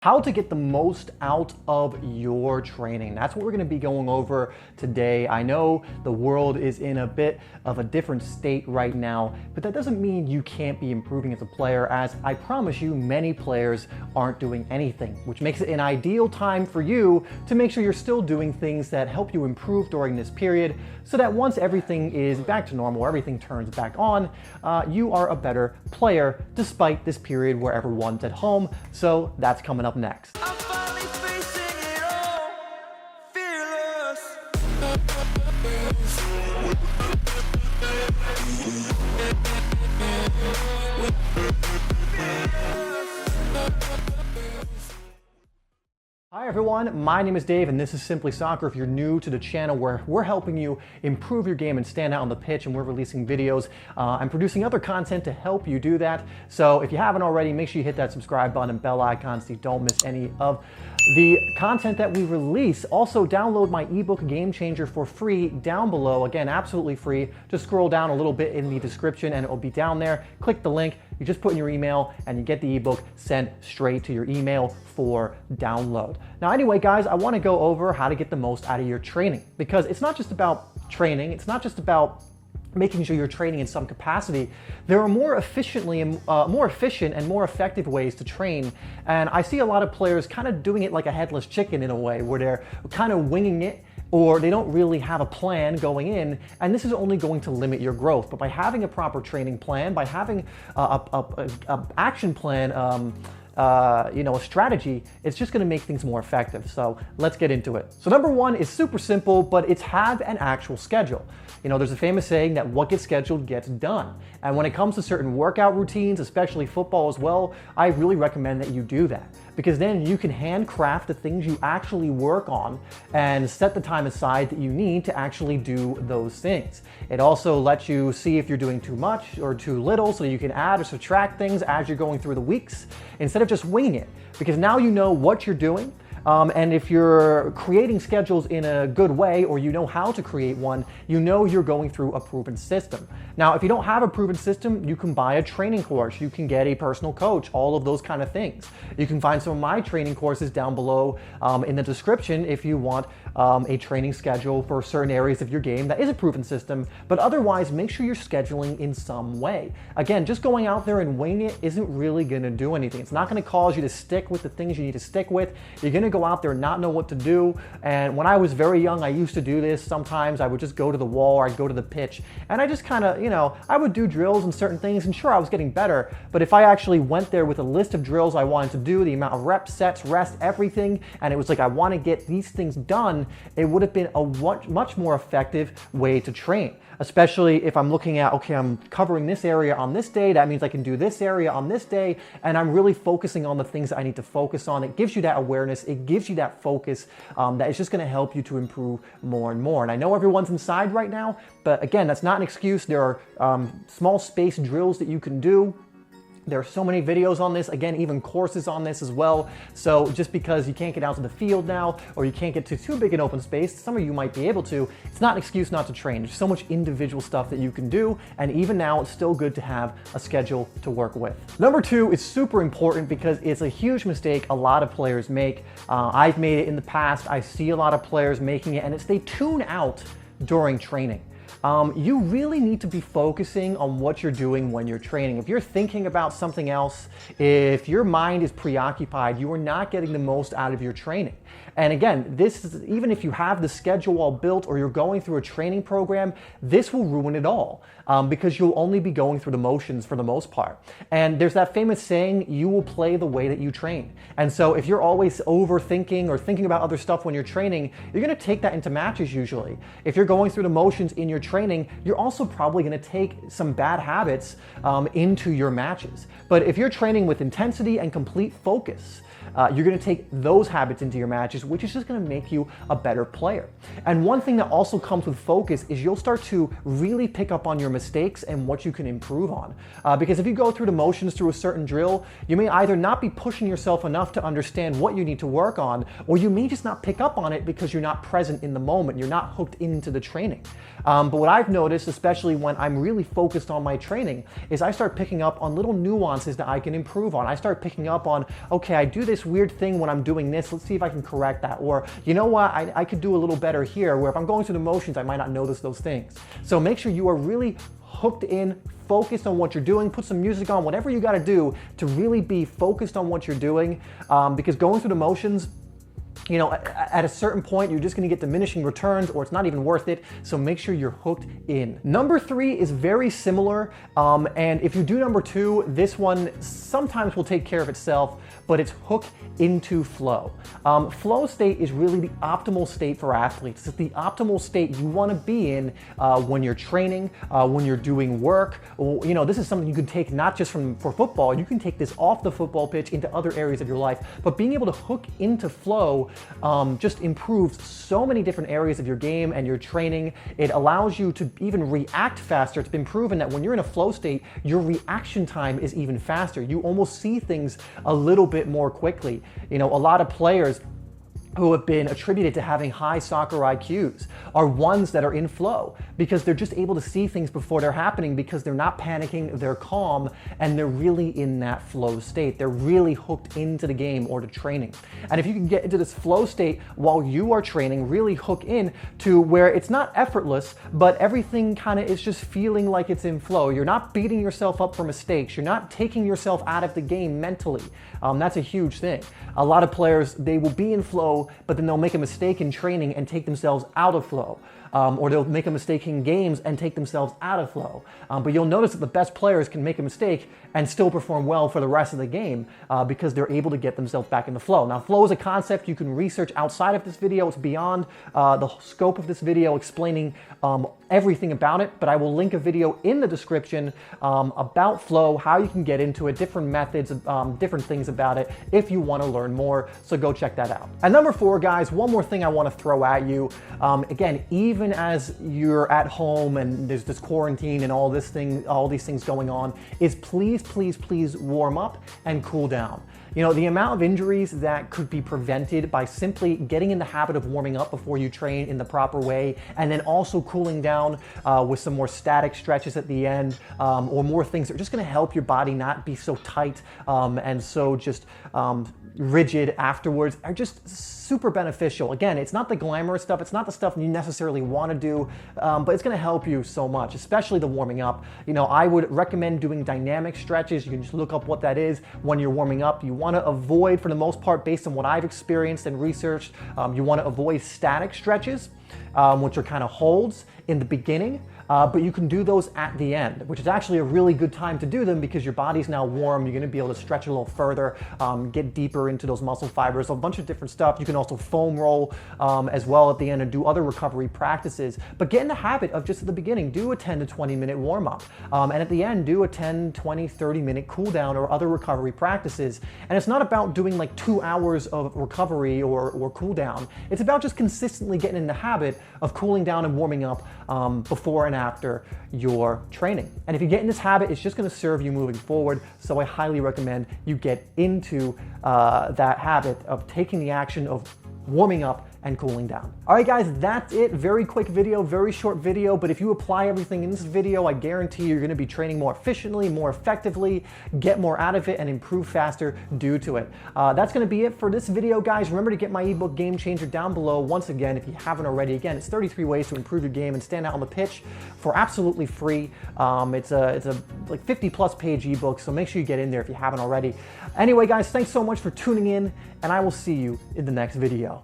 How to get the most out of your training. That's what we're gonna be going over today. I know the world is in a bit of a different state right now, but that doesn't mean you can't be improving as a player, as I promise you, many players aren't doing anything, which makes it an ideal time for you to make sure you're still doing things that help you improve during this period, so that once everything is back to normal, everything turns back on, you are a better player despite this period where everyone's at home. So that's coming up next. I'm finally facing it all, fearless. Hi everyone, my name is Dave and this is Simplysoccer. If you're new to the channel, where we're helping you improve your game and stand out on the pitch, and we're releasing videos and producing other content to help you do that. So if you haven't already, make sure you hit that subscribe button and bell icon so you don't miss any of the content that we release. Also, download my ebook Game Changer for free down below. Again, absolutely free. Just scroll down a little bit in the description and it will be down there. Click the link, you just put in your email and you get the ebook sent straight to your email for download. Now anyway guys, I want to go over how to get the most out of your training, because it's not just about training, it's not just about making sure you're training in some capacity. There are more efficient and more effective ways to train. And I see a lot of players kind of doing it like a headless chicken in a way, where they're kind of winging it, or they don't really have a plan going in, and this is only going to limit your growth. But by having a proper training plan, by having a action plan, a strategy, it's just gonna make things more effective. So let's get into it. So number one is super simple, but it's have an actual schedule. You know, there's a famous saying that what gets scheduled gets done. And when it comes to certain workout routines, especially football as well, I really recommend that you do that, because then you can handcraft the things you actually work on and set the time aside that you need to actually do those things. It also lets you see if you're doing too much or too little, so you can add or subtract things as you're going through the weeks, instead of just winging it, because now you know what you're doing. And if you're creating schedules in a good way, or you know how to create one, you know you're going through a proven system. Now, if you don't have a proven system, you can buy a training course, you can get a personal coach, all of those kind of things. You can find some of my training courses down below in the description if you want a training schedule for certain areas of your game that is a proven system. But otherwise, make sure you're scheduling in some way. Again, just going out there and winging it isn't really gonna do anything. It's not gonna cause you to stick with the things you need to stick with. You're gonna go out there and not know what to do. And when I was very young, I used to do this. Sometimes I would just go to the wall, or I'd go to the pitch, and I just kind of, I would do drills and certain things, and sure, I was getting better. But if I actually went there with a list of drills I wanted to do, the amount of reps, sets, rest, everything, and it was like, I want to get these things done, it would have been a much more effective way to train. Especially if I'm looking at, okay, I'm covering this area on this day, that means I can do this area on this day, and I'm really focusing on the things that I need to focus on. It gives you that awareness, it gives you that focus that is just gonna help you to improve more and more. And I know everyone's inside right now, but again, that's not an excuse. There are small space drills that you can do. There are so many videos on this, again, even courses on this as well. So just because you can't get out to the field now, or you can't get to too big an open space, some of you might be able to, it's not an excuse not to train. There's so much individual stuff that you can do, and even now it's still good to have a schedule to work with. Number two is super important, because it's a huge mistake a lot of players make. I've made it in the past, I see a lot of players making it, and it's they tune out during training. You really need to be focusing on what you're doing when you're training. If you're thinking about something else, if your mind is preoccupied, you are not getting the most out of your training. And again, this is, even if you have the schedule all built, or you're going through a training program, this will ruin it all, because you'll only be going through the motions for the most part. And there's that famous saying, you will play the way that you train. And so if you're always overthinking or thinking about other stuff when you're training, you're gonna take that into matches usually. If you're going through the motions in your training, you're also probably gonna take some bad habits into your matches. But if you're training with intensity and complete focus, you're gonna take those habits into your matches, which is just gonna make you a better player. And one thing that also comes with focus is you'll start to really pick up on your mistakes and what you can improve on. Because if you go through the motions through a certain drill, you may either not be pushing yourself enough to understand what you need to work on, or you may just not pick up on it because you're not present in the moment, you're not hooked into the training. But what I've noticed, especially when I'm really focused on my training, is I start picking up on little nuances that I can improve on. I start picking up on, okay, I do this this weird thing when I'm doing this. Let's see if I can correct that. Or, you know what, I could do a little better here, where if I'm going through the motions, I might not notice those things. So make sure you are really hooked in, focused on what you're doing, put some music on, whatever you gotta do to really be focused on what you're doing, because going through the motions, you know, at a certain point, you're just gonna get diminishing returns, or it's not even worth it. So make sure you're hooked in. Number 3 is very similar. And if you do number 2, this one sometimes will take care of itself, but it's hook into flow. Flow state is really the optimal state for athletes. It's the optimal state you wanna be in when you're training, when you're doing work. You know, this is something you can take not just for football, you can take this off the football pitch into other areas of your life, but being able to hook into flow just improves so many different areas of your game and your training. It allows you to even react faster. It's been proven that when you're in a flow state, your reaction time is even faster. You almost see things a little bit more quickly. You know, a lot of players who have been attributed to having high soccer IQs are ones that are in flow, because they're just able to see things before they're happening, because they're not panicking, they're calm, and they're really in that flow state. They're really hooked into the game or to training. And if you can get into this flow state while you are training, really hook in to where it's not effortless, but everything kind of is just feeling like it's in flow. You're not beating yourself up for mistakes. You're not taking yourself out of the game mentally. That's a huge thing. A lot of players, they will be in flow, but then they'll make a mistake in training and take themselves out of flow. Or they'll make a mistake in games and take themselves out of flow. But you'll notice that the best players can make a mistake and still perform well for the rest of the game because they're able to get themselves back in the flow. Now, flow is a concept you can research outside of this video. It's beyond the scope of this video explaining everything about it, but I will link a video in the description about flow, how you can get into it, different methods, different things about it if you want to learn more. So go check that out. And number 4, guys, one more thing I want to throw at you. Again, even as you're at home and there's this quarantine and all these things going on, is please, please, please warm up and cool down. You know, the amount of injuries that could be prevented by simply getting in the habit of warming up before you train in the proper way, and then also cooling down with some more static stretches at the end, or more things that are just gonna help your body not be so tight and so just rigid afterwards, are just super beneficial. Again, it's not the glamorous stuff, it's not the stuff you necessarily want to do, but it's going to help you so much, especially the warming up. You know, I would recommend doing dynamic stretches. You can just look up what that is when you're warming up. You want to avoid, for the most part, based on what I've experienced and researched, you want to avoid static stretches, which are kind of holds in the beginning. But you can do those at the end, which is actually a really good time to do them because your body's now warm. You're gonna be able to stretch a little further, get deeper into those muscle fibers, a bunch of different stuff. You can also foam roll as well at the end and do other recovery practices. But get in the habit of just at the beginning, do a 10 to 20 minute warm up. And at the end, do a 10, 20, 30 minute cool down or other recovery practices. And it's not about doing like 2 hours of recovery or cool down. It's about just consistently getting in the habit of cooling down and warming up before and after your training. And if you get in this habit, it's just going to serve you moving forward. So I highly recommend you get into that habit of taking the action of warming up and cooling down. All right, guys, that's it. Very quick video, very short video, but if you apply everything in this video, I guarantee you're gonna be training more efficiently, more effectively, get more out of it, and improve faster due to it. That's gonna be it for this video, guys. Remember to get my ebook Game Changer down below. Once again, if you haven't already, again, it's 33 ways to improve your game and stand out on the pitch for absolutely free. It's a like 50+ page ebook, so make sure you get in there if you haven't already. Anyway, guys, thanks so much for tuning in, and I will see you in the next video.